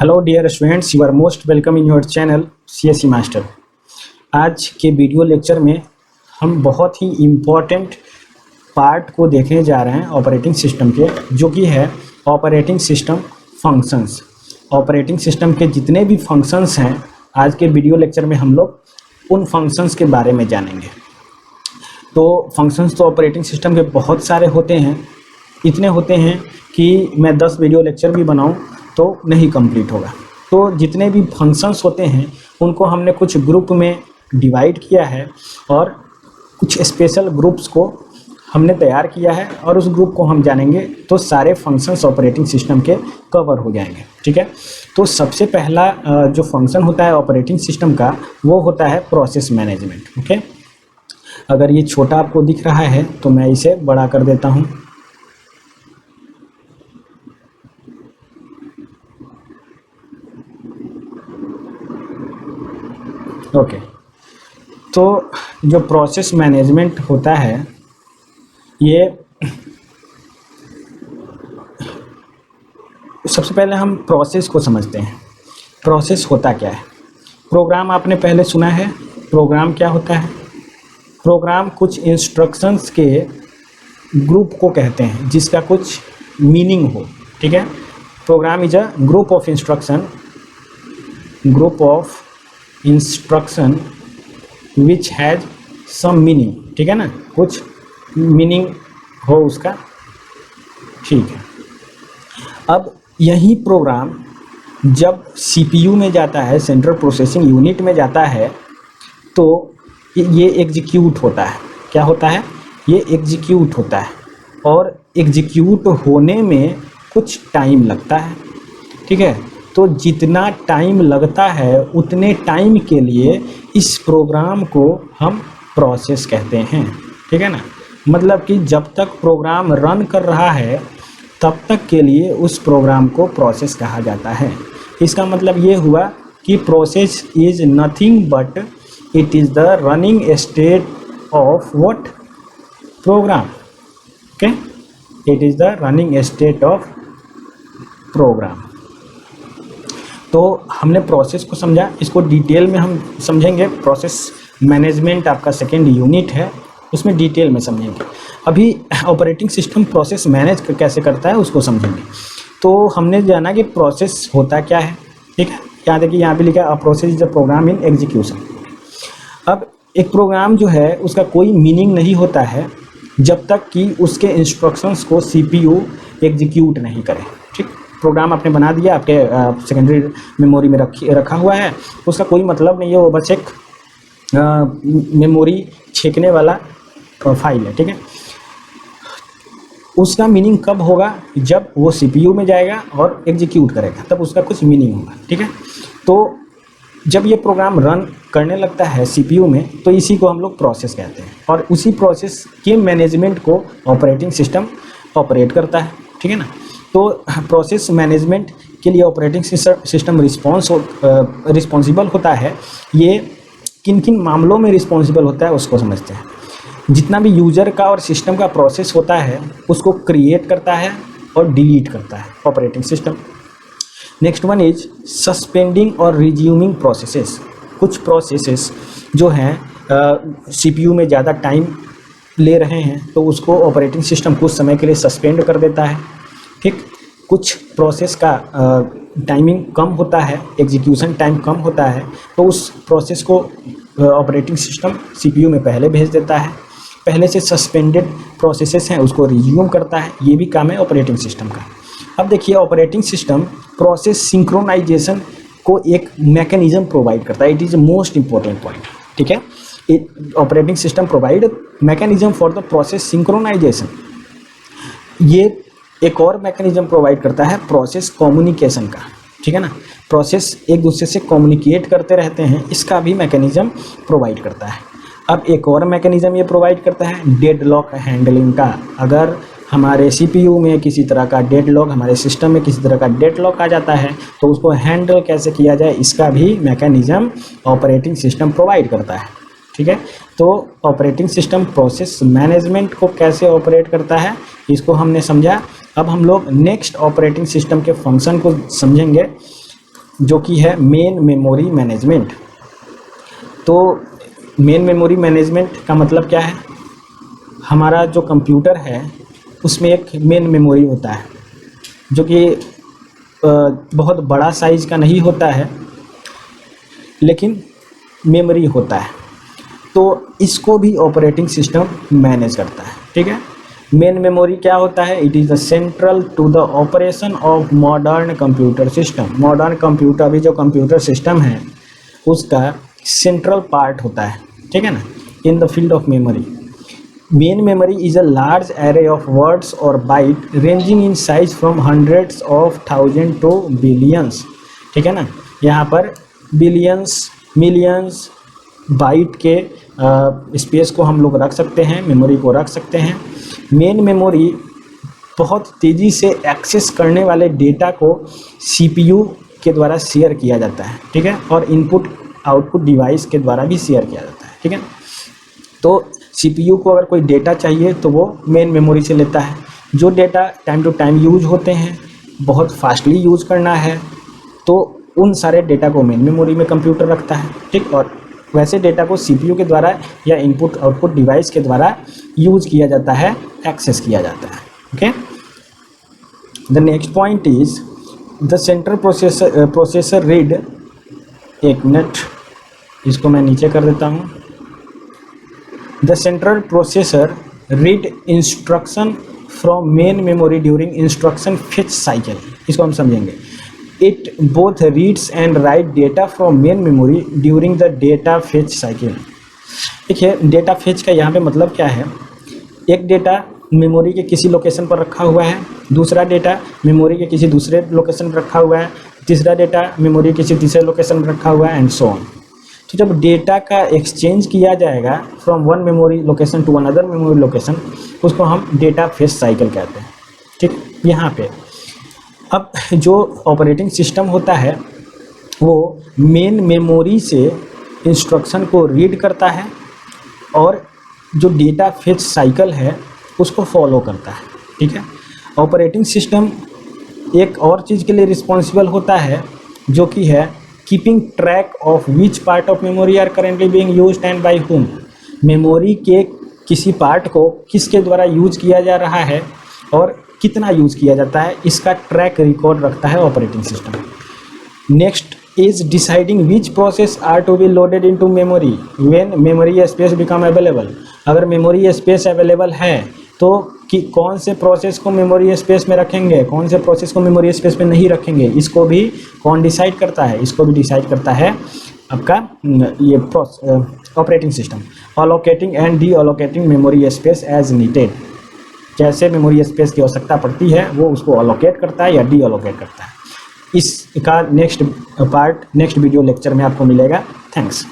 Hello dear students, you are most welcome in your channel CSE master. आज के video lecture में हम बहुत ही इम्पॉर्टेंट पार्ट को देखने जा रहे हैं ऑपरेटिंग सिस्टम के, जो कि है operating system functions. Operating system के जितने भी फंक्शंस हैं, आज के वीडियो लेक्चर में हम लोग उन फंक्शंस के बारे में जानेंगे। तो फंक्शंस तो ऑपरेटिंग सिस्टम के बहुत सारे होते हैं, इतने होते हैं कि मैं 10 वीडियो लेक्चर भी बनाऊं तो नहीं कंप्लीट होगा। तो जितने भी फंक्शंस होते हैं उनको हमने कुछ ग्रुप में डिवाइड किया है और कुछ स्पेशल ग्रुप्स को हमने तैयार किया है, और उस ग्रुप को हम जानेंगे तो सारे फंक्शंस ऑपरेटिंग सिस्टम के कवर हो जाएंगे। ठीक है, तो सबसे पहला जो फंक्शन होता है ऑपरेटिंग सिस्टम का, वो होता है प्रोसेस मैनेजमेंट। ओके, अगर ये छोटा आपको दिख रहा है तो मैं इसे बड़ा कर देता हूँ। ओके, तो जो प्रोसेस मैनेजमेंट होता है, ये सबसे पहले हम प्रोसेस को समझते हैं। प्रोसेस होता क्या है? प्रोग्राम आपने पहले सुना है। प्रोग्राम क्या होता है? प्रोग्राम कुछ इंस्ट्रक्शंस के ग्रुप को कहते हैं जिसका कुछ मीनिंग हो। ठीक है, program is a group of instruction which has some meaning. ठीक है ना, कुछ मीनिंग हो उसका। ठीक है, अब यही प्रोग्राम जब CPU में जाता है, सेंट्रल प्रोसेसिंग यूनिट में जाता है, तो ये एग्जीक्यूट होता है। क्या होता है? ये एग्जीक्यूट होता है, और एग्जीक्यूट होने में कुछ टाइम लगता है। ठीक है, तो जितना टाइम लगता है उतने टाइम के लिए इस प्रोग्राम को हम प्रोसेस कहते हैं। ठीक है ना, मतलब कि जब तक प्रोग्राम रन कर रहा है तब तक के लिए उस प्रोग्राम को प्रोसेस कहा जाता है। इसका मतलब ये हुआ कि process is nothing but it is the running state of what? Program. Okay, it is the running state of program. तो हमने प्रोसेस को समझा, इसको डिटेल में हम समझेंगे। प्रोसेस मैनेजमेंट आपका सेकेंड यूनिट है, उसमें डिटेल में समझेंगे। अभी ऑपरेटिंग सिस्टम प्रोसेस मैनेज कैसे करता है उसको समझेंगे। तो हमने जाना कि प्रोसेस होता क्या है। ठीक है, यहाँ देखिए, यहाँ पे लिखा है a process is a program in execution. अब एक प्रोग्राम जो है उसका कोई मीनिंग नहीं होता है जब तक कि उसके इंस्ट्रक्शंस को CPU एग्जीक्यूट नहीं करे। ठीक, प्रोग्राम आपने बना दिया, आपके सेकेंडरी मेमोरी में रखा हुआ है, उसका कोई मतलब नहीं है, वो बस एक मेमोरी छेकने वाला फाइल है। ठीक है, उसका मीनिंग कब होगा? जब वो CPU में जाएगा और एग्जीक्यूट करेगा, तब उसका कुछ मीनिंग होगा। ठीक है, तो जब ये प्रोग्राम रन करने लगता है CPU में, तो इसी को हम लोग प्रोसेस कहते हैं, और उसी प्रोसेस के मैनेजमेंट को ऑपरेटिंग सिस्टम ऑपरेट करता है। ठीक है ना, तो प्रोसेस मैनेजमेंट के लिए ऑपरेटिंग सिस्टम रिस्पॉन्सिबल होता है। ये किन किन मामलों में रिस्पॉन्सिबल होता है उसको समझते हैं। जितना भी यूज़र का और सिस्टम का प्रोसेस होता है उसको क्रिएट करता है और डिलीट करता है operating system. Next one is suspending और रिज्यूमिंग प्रोसेसेस। कुछ प्रोसेसेस जो हैं CPU में ज़्यादा टाइम ले रहे हैं तो उसको ऑपरेटिंग सिस्टम कुछ समय के लिए सस्पेंड कर देता है। ठीक, कुछ प्रोसेस का टाइमिंग कम होता है, एग्जीक्यूशन टाइम कम होता है, तो उस प्रोसेस को ऑपरेटिंग सिस्टम CPU में पहले भेज देता है। पहले से सस्पेंडेड प्रोसेसेस हैं उसको रिज्यूम करता है। ये भी काम है ऑपरेटिंग सिस्टम का। अब देखिए, ऑपरेटिंग सिस्टम प्रोसेस सिंक्रोनाइजेशन को एक मैकेनिज्म प्रोवाइड करता है। It is most important point. ठीक है, operating system provide mechanism for the process synchronization. ये एक और मैकेनिज्म प्रोवाइड करता है प्रोसेस कम्युनिकेशन का। ठीक है ना, प्रोसेस एक दूसरे से कम्युनिकेट करते रहते हैं, इसका भी मैकेनिज्म प्रोवाइड करता है। अब एक और मैकेनिज्म ये प्रोवाइड करता है डेडलॉक हैंडलिंग का। अगर हमारे CPU में किसी तरह का डेडलॉक, हमारे सिस्टम में किसी तरह का डेडलॉक आ जाता है तो उसको हैंडल कैसे किया जाए, इसका भी मैकेनिज्म ऑपरेटिंग सिस्टम प्रोवाइड करता है। ठीक है, तो ऑपरेटिंग सिस्टम प्रोसेस मैनेजमेंट को कैसे ऑपरेट करता है इसको हमने समझा। अब हम लोग नेक्स्ट ऑपरेटिंग सिस्टम के फंक्शन को समझेंगे। जो कि है मेन मेमोरी मैनेजमेंट। तो मेन मेमोरी मैनेजमेंट का मतलब क्या है, हमारा जो कंप्यूटर है उसमें एक मेन मेमोरी होता है जो कि बहुत बड़ा साइज़ का नहीं होता है लेकिन मेमोरी होता है। तो इसको भी ऑपरेटिंग सिस्टम मैनेज करता है, ठीक है। मेन मेमोरी क्या होता है, it is the central to the operation of modern computer system. Modern computer भी जो कंप्यूटर सिस्टम है उसका सेंट्रल पार्ट होता है, ठीक है ना, in the field of memory. Main memory is a large array of words और byte ranging in size from hundreds of thousand to billions, ठीक है ना। यहाँ पर बिलियंस, मिलियंस बाइट के स्पेस को हम लोग रख सकते हैं, मेमोरी को रख सकते हैं। मेन मेमोरी बहुत तेज़ी से एक्सेस करने वाले डेटा को सीपीयू के द्वारा शेयर किया जाता है, ठीक है, और इनपुट आउटपुट डिवाइस के द्वारा भी शेयर किया जाता है, ठीक है। तो सीपीयू को अगर कोई डेटा चाहिए तो वो मेन मेमोरी से लेता है। जो data time to time use होते हैं, बहुत फास्टली यूज करना है, तो उन सारे डेटा को मेन मेमोरी में कंप्यूटर रखता है, ठीक। और वैसे डेटा को सीपीयू के द्वारा या इनपुट आउटपुट डिवाइस के द्वारा यूज किया जाता है, एक्सेस किया जाता है, okay. The next point is the central processor read, एक मिनट इसको मैं नीचे कर देता हूँ। The central processor read instruction from main memory during instruction fetch cycle, इसको हम समझेंगे। It both reads and write data from main memory during the data fetch cycle। देखिए डेटा फेच का यहाँ पे मतलब क्या है, एक डेटा मेमोरी के किसी लोकेशन पर रखा हुआ है, दूसरा डेटा मेमोरी के किसी दूसरे लोकेशन पर रखा हुआ है, तीसरा डेटा मेमोरी के किसी तीसरे लोकेशन पर रखा हुआ है, एंड सो ऑन। तो जब डेटा का एक्सचेंज किया जाएगा from one memory location to another memory location, उसको हम डेटा फेच साइकिल कहते हैं, ठीक। यहाँ पे अब जो ऑपरेटिंग सिस्टम होता है वो मेन मेमोरी से इंस्ट्रक्शन को रीड करता है और जो डेटा फेच साइकिल है उसको फॉलो करता है, ठीक है। ऑपरेटिंग सिस्टम एक और चीज़ के लिए रिस्पॉन्सिबल होता है जो कि है keeping track of which part of memory are currently being used and by whom। Memory के किसी पार्ट को किसके द्वारा यूज किया जा रहा है और कितना यूज किया जाता है, इसका ट्रैक रिकॉर्ड रखता है operating system. Next is deciding which process are to be loaded into memory when memory space become available. अगर मेमोरी स्पेस अवेलेबल है तो कि कौन से प्रोसेस को मेमोरी स्पेस में रखेंगे, कौन से प्रोसेस को मेमोरी स्पेस में नहीं रखेंगे, इसको भी कौन डिसाइड करता है, इसको भी डिसाइड करता है आपका ये operating system. Allocating and deallocating memory space as needed, जैसे मेमोरी स्पेस की आवश्यकता पड़ती है वो उसको अलोकेट करता है या डी अलोकेट करता है। इसका next part next video lecture में आपको मिलेगा। थैंक्स।